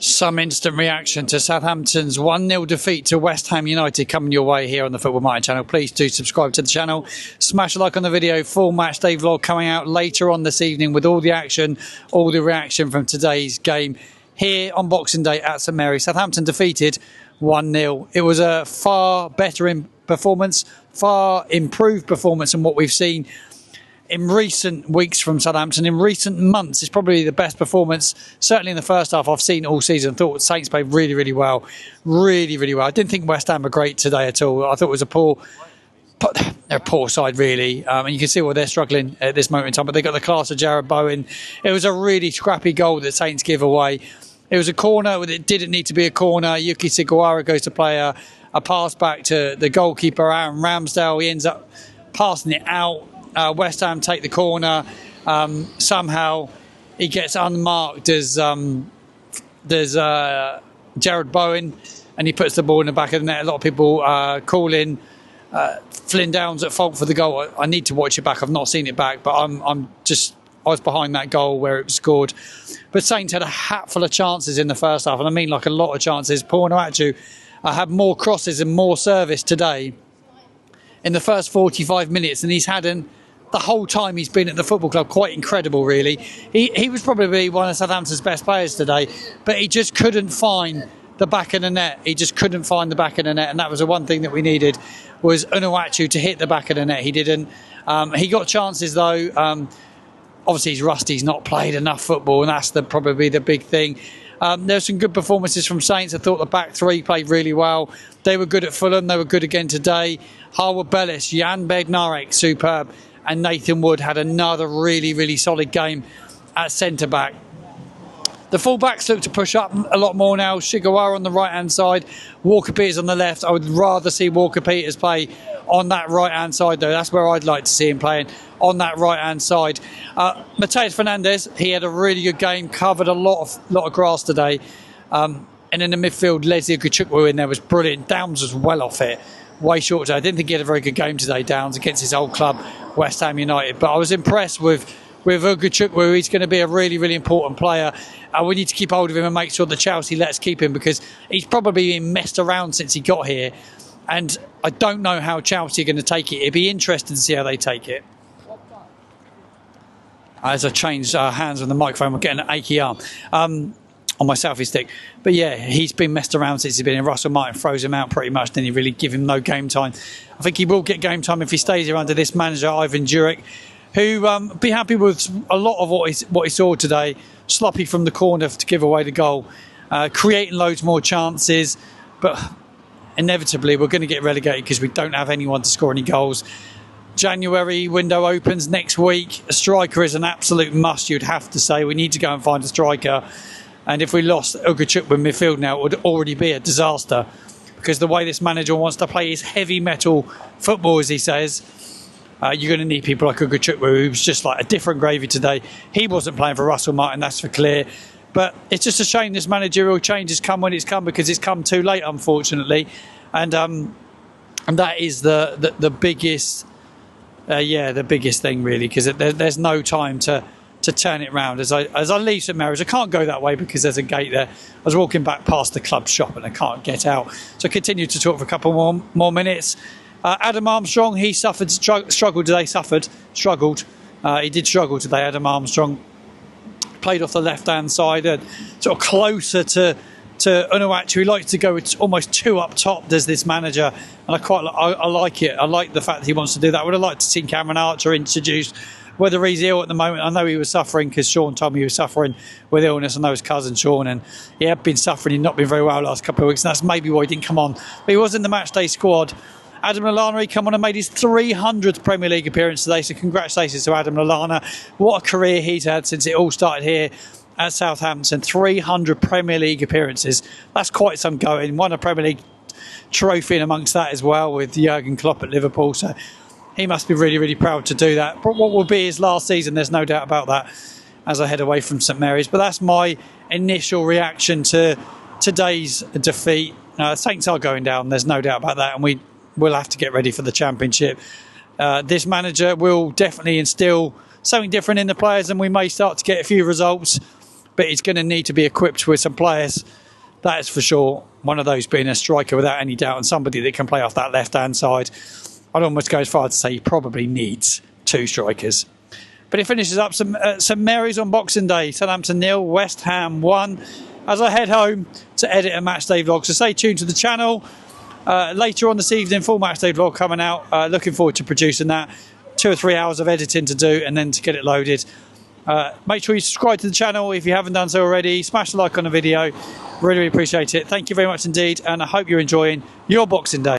Some instant reaction to Southampton's 1-0 defeat to West Ham United coming your way here on the Football Monitor channel. Please do subscribe to the channel. Smash a like on the video. Full match day vlog coming out later on this evening with all the action, all the reaction from today's game here on Boxing Day at St Mary's. Southampton defeated 1-0. It was a far better performance, far improved performance than what we've seen in recent weeks from Southampton. In recent months, it's probably the best performance, certainly in the first half, I've seen all season. Thought Saints played really, really well. Really, really well. I didn't think West Ham were great today at all. I thought it was a poor side, really. And you can see why they're struggling at this moment in time. But they got the class of Jared Bowen. It was a really scrappy goal that Saints give away. It was a corner. It didn't need to be a corner. Yuki Sugawara goes to play a pass back to the goalkeeper, Aaron Ramsdale. He ends up passing it out. West Ham take the corner. Somehow he gets unmarked as there's Jared Bowen, and he puts the ball in the back of the net. A lot of people calling Flynn Downs at fault for the goal. I need to watch it back. I've not seen it back, but I was behind that goal where it was scored. But Saints had a hatful of chances in the first half, and I mean like a lot of chances. Paul Onuachu had more crosses and more service today in the first 45 minutes than he's had in the whole time he's been at the football club. Quite incredible, really. He was probably one of Southampton's best players today, but he just couldn't find the back of the net. He just couldn't find the back of the net, and that was the one thing that we needed, was Onuachu to hit the back of the net. He didn't. He got chances, though. Obviously, he's rusty. He's not played enough football, and that's probably the big thing. There's some good performances from Saints. I thought the back three played really well. They were good at Fulham. They were good again today. Harwood Bellis, Jan Bednarek, superb. And Nathan Wood had another really, really solid game at centre-back. The full-backs look to push up a lot more now. Sugawara on the right-hand side. Walker-Peters on the left. I would rather see Walker-Peters play on that right-hand side, though. That's where I'd like to see him playing, on that right-hand side. Mateus Fernandes, he had a really good game. Covered a lot of grass today. And in the midfield, Leslie Ugochukwu in there was brilliant. Downs was well off it. Way short today. I didn't think he had a very good game today, Downs, against his old club, West Ham United. But I was impressed with Ugochukwu. He's going to be a really, really important player. We need to keep hold of him and make sure that Chelsea lets keep him, because he's probably been messed around since he got here. And I don't know how Chelsea are going to take it. It'd be interesting to see how they take it. As I changed hands on the microphone, we're getting an achy arm. On my selfie stick. But yeah, he's been messed around since he's been in. Russell Martin throws him out pretty much, didn't he? Really give him no game time. I think he will get game time if he stays here under this manager, Ivan Juric, who be happy with a lot of what he saw today. Sloppy from the corner to give away the goal, creating loads more chances, but inevitably we're going to get relegated because we don't have anyone to score any goals. January window opens next week. A striker is an absolute must, you'd have to say. We need to go and find a striker. And if we lost Ugochukwu in midfield now, it would already be a disaster, because the way this manager wants to play his heavy metal football, as he says, you're going to need people like Ugochukwu, who's just like a different gravy today. He wasn't playing for Russell Martin, that's for clear. But it's just a shame this managerial change has come when it's come, because it's come too late, unfortunately. And that is the biggest, the biggest thing, really, because there's no time to turn it round. As I leave St Mary's, I can't go that way because there's a gate there. I was walking back past the club shop and I can't get out, so I continued to talk for a couple more minutes. Adam Armstrong, he struggled today. He did struggle today. Adam Armstrong played off the left hand side, sort of closer to Onuachu. He likes to go almost two up top, does this manager, and I like it. I like the fact that he wants to do that. I would have liked to see Cameron Archer introduced. Whether he's ill at the moment, I know he was suffering, because Sean told me he was suffering with illness. I know his cousin Sean, and he had been suffering. He'd not been very well the last couple of weeks, and that's maybe why he didn't come on. But he was in the matchday squad. Adam Lallana, he come on and made his 300th Premier League appearance today, so congratulations to Adam Lallana. What a career he's had since it all started here at Southampton. 300 Premier League appearances. That's quite some going. Won a Premier League trophy in amongst that as well with Jurgen Klopp at Liverpool, so he must be really, really proud to do that. But what will be his last season, there's no doubt about that, as I head away from St Mary's. But that's my initial reaction to today's defeat. Saints are going down, there's no doubt about that, and we will have to get ready for the Championship. This manager will definitely instill something different in the players, and we may start to get a few results, but he's going to need to be equipped with some players, that is for sure. One of those being a striker without any doubt, and somebody that can play off that left-hand side. I'd almost go as far as to say he probably needs 2 strikers. But it finishes up St Mary's on Boxing Day. Southampton 0, West Ham 1. As I head home to edit a matchday vlog, so stay tuned to the channel. Later on this evening, full matchday vlog coming out. Looking forward to producing that. 2 or 3 hours of editing to do, and then to get it loaded. Make sure you subscribe to the channel if you haven't done so already. Smash the like on the video. Really appreciate it. Thank you very much indeed, and I hope you're enjoying your Boxing Day.